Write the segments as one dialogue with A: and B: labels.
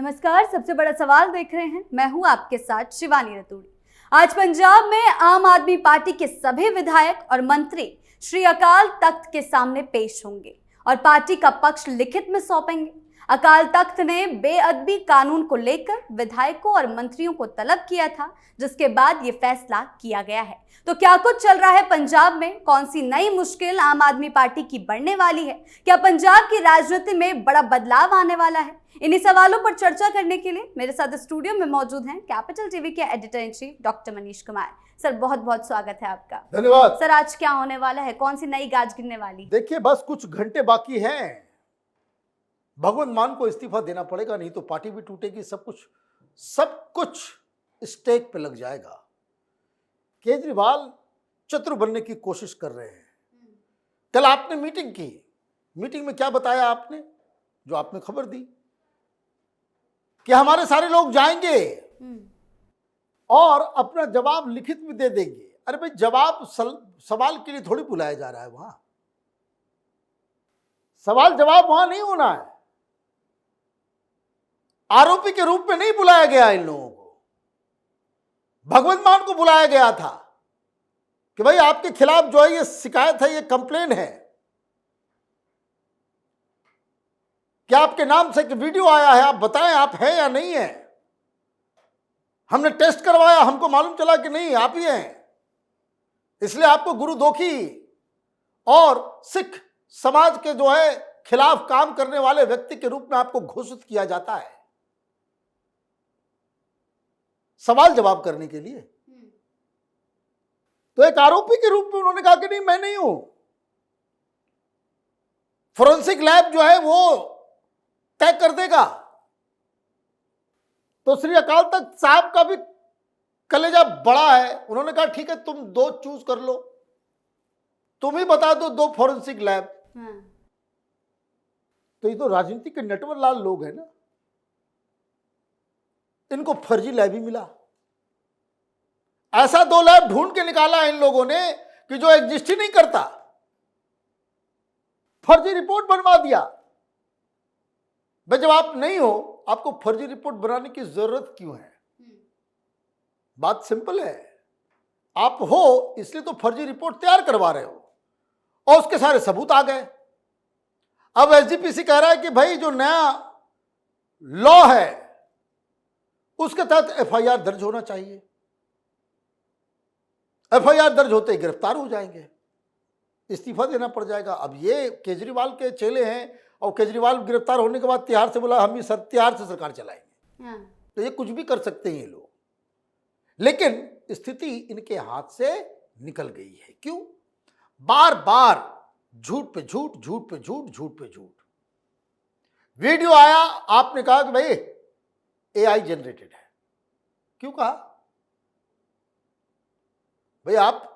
A: नमस्कार, सबसे बड़ा सवाल देख रहे हैं। मैं हूं आपके साथ शिवानी रतूड़ी। आज पंजाब में आम आदमी पार्टी के सभी विधायक और मंत्री श्री अकाल तख्त के सामने पेश होंगे और पार्टी का पक्ष लिखित में सौंपेंगे। अकाल तख्त ने बेअदबी कानून को लेकर विधायकों और मंत्रियों को तलब किया था, जिसके बाद ये फैसला किया गया है। तो क्या कुछ चल रहा है पंजाब में? कौन सी नई मुश्किल आम आदमी पार्टी की बढ़ने वाली है? क्या पंजाब की राजनीति में बड़ा बदलाव आने वाला है? इन्हीं सवालों पर चर्चा करने के लिए मेरे साथ स्टूडियो में मौजूद हैं कैपिटल टीवी के editor in chief doctor Manish Kumar. Sir, बहुत बहुत स्वागत है आपका।
B: धन्यवाद।
A: सर, आज क्या होने वाला है? कौन सी नई गाज गिरने वाली?
B: देखिए, बस कुछ घंटे बाकी हैं। भगवंत मान को इस्तीफा देना पड़ेगा, नहीं तो पार्टी भी टूटेगी। सब कुछ स्टेक पे लग जाएगा। केजरीवाल चतुर बनने की कोशिश कर रहे हैं। कल आपने मीटिंग की, मीटिंग में क्या बताया आपने? जो आपने खबर दी कि हमारे सारे लोग जाएंगे और अपना जवाब लिखित में दे देंगे। अरे भाई, जवाब सवाल के लिए थोड़ी बुलाया जा रहा है। वहां सवाल जवाब वहां नहीं होना है। आरोपी के रूप में नहीं बुलाया गया इन लोगों को। भगवंत मान को बुलाया गया था कि भाई आपके खिलाफ जो है ये शिकायत है, ये कंप्लेन है, क्या आपके नाम से एक वीडियो आया है, आप बताएं आप हैं या नहीं है। हमने टेस्ट करवाया, हमको मालूम चला कि नहीं आप ही हैं, इसलिए आपको गुरुदोखी और सिख समाज के जो है खिलाफ काम करने वाले व्यक्ति के रूप में आपको घोषित किया जाता है सवाल जवाब करने के लिए। तो एक आरोपी के रूप में उन्होंने कहा कि नहीं, मैं नहीं हूं। फोरेंसिक लैब जो है वो तय कर देगा। तो श्री अकाल तख्त साहब का भी कलेजा बड़ा है। उन्होंने कहा ठीक है, तुम दो चूज कर लो, तुम ही बता दो दो फोरेंसिक लैब। तो ये तो राजनीति के नटवर लाल लोग हैं ना, इनको फर्जी लैब ही मिला। ऐसा दो लैब ढूंढ के निकाला इन लोगों ने कि जो एग्जिस्ट ही नहीं करता, फर्जी रिपोर्ट बनवा दिया। भाई, जब आप नहीं हो, आपको फर्जी रिपोर्ट बनाने की जरूरत क्यों है? बात सिंपल है। आप हो इसलिए तो फर्जी रिपोर्ट तैयार करवा रहे हो, और उसके सारे सबूत आ गए। अब एसजीपीसी कह रहा है कि भाई जो नया लॉ है उसके तहत एफआईआर दर्ज होना चाहिए। एफआईआर दर्ज होते ही गिरफ्तार हो जाएंगे, इस्तीफा देना पड़ जाएगा। अब ये केजरीवाल के चेले हैं, और केजरीवाल गिरफ्तार होने के बाद तिहाड़ से बोला हम ही तिहाड़ से सरकार चलाएंगे। तो ये कुछ भी कर सकते हैं ये लोग, लेकिन स्थिति इनके हाथ से निकल गई है। क्यों? बार बार झूठ पे झूठ, झूठ पे झूठ, झूठ पे झूठ। वीडियो आया, आपने कहा कि भाई एआई जनरेटेड है। क्यों कहा? भाई आप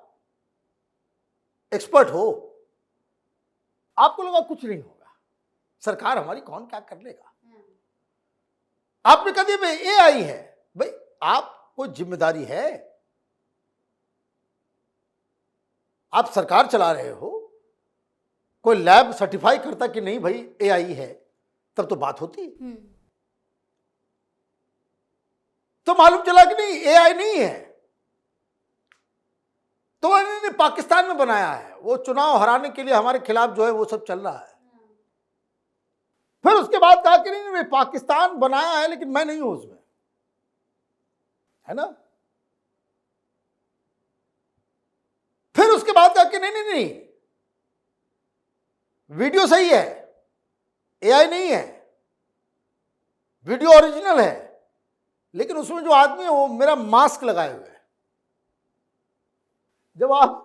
B: एक्सपर्ट हो, आपको लगा कुछ नहीं होगा, सरकार हमारी कौन क्या कर लेगा। आपने कह दिया भाई एआई है। भाई, आप कोई जिम्मेदारी है? आप सरकार चला रहे हो, कोई लैब सर्टिफाई करता कि नहीं भाई एआई है, तब तो बात होती। तो मालूम चला कि नहीं एआई नहीं है, तो इन्होंने पाकिस्तान में बनाया है। वो चुनाव हराने के लिए हमारे खिलाफ जो है वो सब चल रहा है। फिर उसके बाद कहा कि नहीं पाकिस्तान बनाया है, लेकिन मैं नहीं हूं उसमें, है ना। फिर उसके बाद कहा कि नहीं, वीडियो सही है, एआई नहीं है, वीडियो ओरिजिनल है, लेकिन उसमें जो आदमी है वो मेरा मास्क लगाए हुए है। जब आप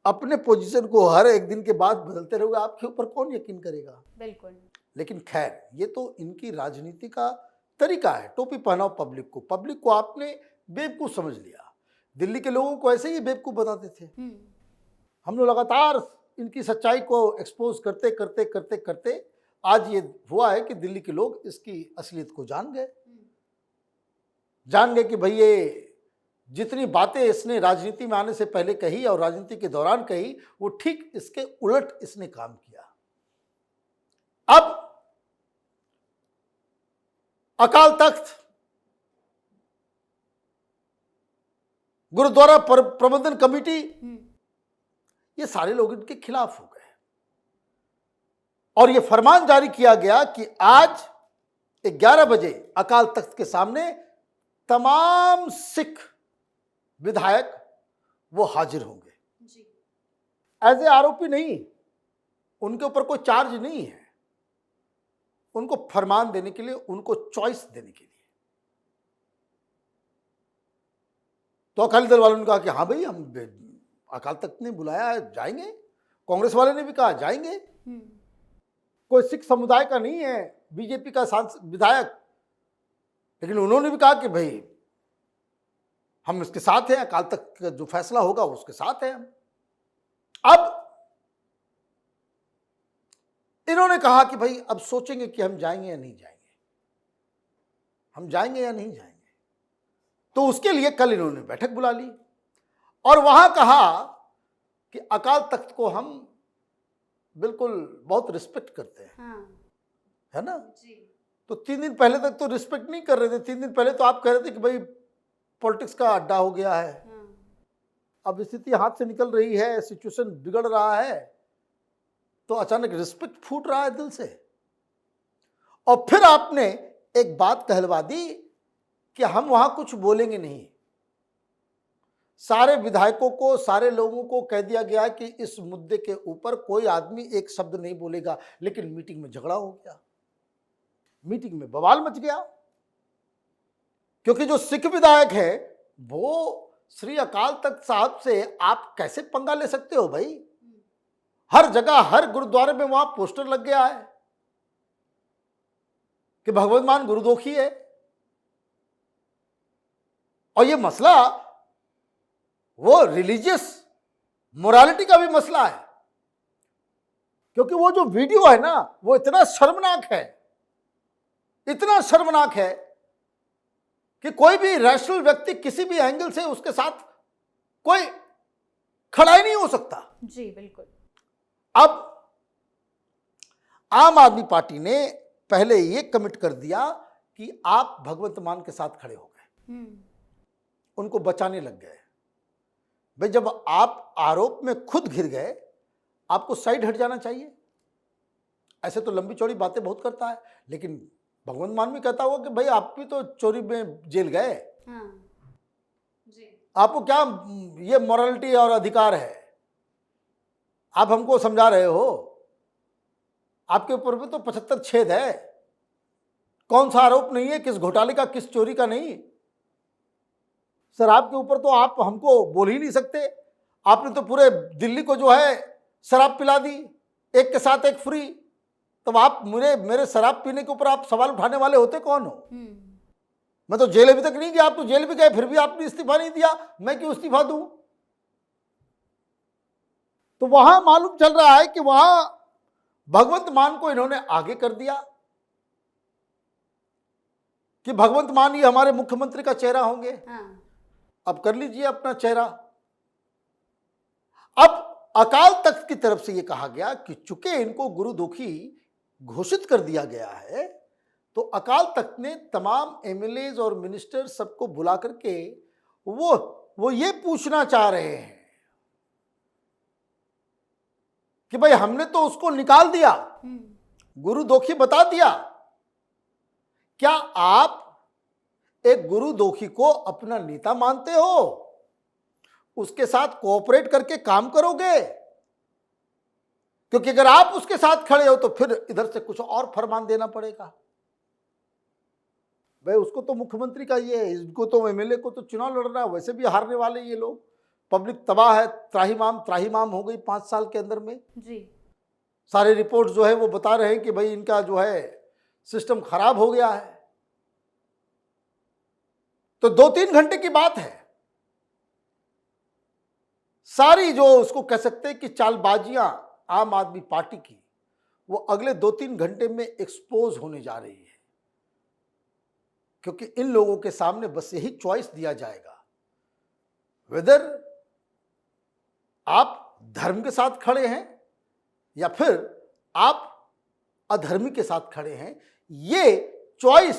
B: अपने पोजीशन को हर एक दिन के बाद बदलते रहोगे, आपके ऊपर कौन यकीन करेगा?
A: बिल्कुल।
B: लेकिन खैर, ये तो इनकी राजनीति का तरीका है। टोपी पहनाओ पब्लिक को आपने बेवकूफ समझ लिया। दिल्ली के लोगों को ऐसे ही बेवकूफ बताते थे। हम लोग लगातार इनकी सच्चाई को एक्सपोज करते करते करते करते आज ये हुआ है कि दिल्ली के लोग इसकी असलियत को जान गए कि भाई ये जितनी बातें इसने राजनीति में आने से पहले कही और राजनीति के दौरान कही, वो ठीक इसके उलट इसने काम किया। अब अकाल तख्त, गुरुद्वारा प्रबंधन कमेटी, ये सारे लोग इनके खिलाफ हो गए और ये फरमान जारी किया गया कि आज 11 बजे अकाल तख्त के सामने तमाम सिख विधायक वो हाजिर होंगे। एज ए आरोपी नहीं, उनके ऊपर कोई चार्ज नहीं है, उनको फरमान देने के लिए, उनको चॉइस देने के लिए। तो अकाली दल वालों ने कहा कि हाँ भाई, हम अकाल तख्त ने बुलाया है, जाएंगे। कांग्रेस वाले ने भी कहा जाएंगे। कोई सिख समुदाय का नहीं है बीजेपी का सांसद विधायक, लेकिन उन्होंने भी कहा कि भाई हम इसके साथ हैं, अकाल तख्त का जो फैसला होगा उसके साथ हैं हम। अब इन्होंने कहा कि भाई अब सोचेंगे कि हम जाएंगे या नहीं जाएंगे, हम जाएंगे या नहीं जाएंगे। तो उसके लिए कल इन्होंने बैठक बुला ली और वहां कहा कि अकाल तख्त को हम बिल्कुल बहुत रिस्पेक्ट करते हैं। है ना जी। तो 3 दिन पहले तक तो रिस्पेक्ट नहीं कर रहे थे। 3 दिन पहले तो आप कह रहे थे कि भाई पॉलिटिक्स का अड्डा हो गया है। अब स्थिति हाथ से निकल रही है, सिचुएशन बिगड़ रहा है, तो अचानक रिस्पेक्ट फूट रहा है दिल से। और फिर आपने एक बात कहलवा दी कि हम वहां कुछ बोलेंगे नहीं। सारे विधायकों को, सारे लोगों को कह दिया गया कि इस मुद्दे के ऊपर कोई आदमी एक शब्द नहीं बोलेगा। लेकिन मीटिंग में झगड़ा हो गया, मीटिंग में बवाल मच गया, क्योंकि जो सिख विधायक है वो श्री अकाल तख्त साहब से आप कैसे पंगा ले सकते हो भाई। हर जगह, हर गुरुद्वारे में वहां पोस्टर लग गया है कि भगवत मान गुरुदोखी है। और ये मसला वो रिलीजियस मोरालिटी का भी मसला है, क्योंकि वो जो वीडियो है ना, वो इतना शर्मनाक है, इतना शर्मनाक है कि कोई भी रैशनल व्यक्ति किसी भी एंगल से उसके साथ कोई खड़ा ही नहीं हो सकता।
A: जी बिल्कुल।
B: अब आम आदमी पार्टी ने पहले ये कमिट कर दिया कि आप भगवंत मान के साथ खड़े हो गए, उनको बचाने लग गए। भाई जब आप आरोप में खुद घिर गए, आपको साइड हट जाना चाहिए। ऐसे तो लंबी चौड़ी बातें बहुत करता है, लेकिन भगवंत मान भी कहता होगा कि भाई आप भी तो चोरी में जेल गए। जी। आपको क्या ये मॉरलिटी और अधिकार है? आप हमको समझा रहे हो? आपके ऊपर भी तो 75 छेद है। कौन सा आरोप नहीं है, किस घोटाले का, किस चोरी का नहीं। शराब के ऊपर तो आप हमको बोल ही नहीं सकते। आपने तो पूरे दिल्ली को जो है शराब पिला दी, एक के साथ एक फ्री। तब आप मेरे शराब पीने के ऊपर आप सवाल उठाने वाले होते कौन हो? मैं तो जेल अभी तक नहीं गया, आप तो जेल भी गए, फिर भी आपने इस्तीफा नहीं दिया। मैं क्यों इस्तीफा दूं? तो वहां मालूम चल रहा है कि वहां भगवंत मान को इन्होंने आगे कर दिया कि भगवंत मान ही हमारे मुख्यमंत्री का चेहरा होंगे। अब कर लीजिए अपना चेहरा। अब अकाल तख्त की तरफ से यह कहा गया कि चूंकि इनको गुरुदोखी घोषित कर दिया गया है, तो अकाल तख्त ने तमाम एमएलएज और मिनिस्टर सबको बुला करके वो ये पूछना चाह रहे हैं कि भाई हमने तो उसको निकाल दिया, गुरुदोखी बता दिया, क्या आप एक गुरुदोखी को अपना नेता मानते हो? उसके साथ कोऑपरेट करके काम करोगे? क्योंकि अगर आप उसके साथ खड़े हो तो फिर इधर से कुछ और फरमान देना पड़ेगा। भाई उसको तो मुख्यमंत्री का ये है, इनको तो एमएलए को तो चुनाव लड़ना है, वैसे भी हारने वाले ये लोग। पब्लिक तबाह है, त्राहिमाम हो गई 5 साल के अंदर में जी। सारे रिपोर्ट जो है वो बता रहे हैं कि भाई इनका जो है सिस्टम खराब हो गया है। तो 2-3 घंटे की बात है, सारी जो उसको कह सकते हैं कि चालबाजियां आम आदमी पार्टी की, वो अगले 2-3 घंटे में एक्सपोज होने जा रही है। क्योंकि इन लोगों के सामने बस यही चॉइस दिया जाएगा, वेदर आप धर्म के साथ खड़े हैं या फिर आप अधर्मी के साथ खड़े हैं। ये चॉइस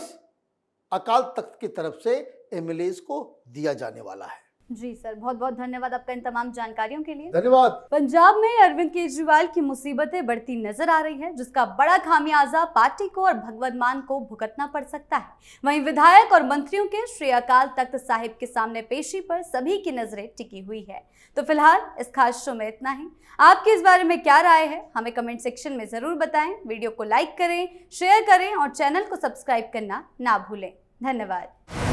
B: अकाल तख्त की तरफ से एमएलएज को दिया जाने वाला है।
A: जी सर, बहुत बहुत धन्यवाद आपका इन तमाम जानकारियों के लिए।
B: धन्यवाद।
A: पंजाब में अरविंद केजरीवाल की मुसीबतें बढ़ती नजर आ रही है, जिसका बड़ा खामियाजा पार्टी को और भगवत मान को भुगतना पड़ सकता है। वहीं विधायक और मंत्रियों के श्री अकाल तख्त साहिब के सामने पेशी पर सभी की नजरें टिकी हुई है। तो फिलहाल इस खास शो में इतना ही। आपकी इस बारे में क्या राय है, हमें कमेंट सेक्शन में जरूर बताएं। वीडियो को लाइक करें, शेयर करें और चैनल को सब्सक्राइब करना ना भूलें। धन्यवाद।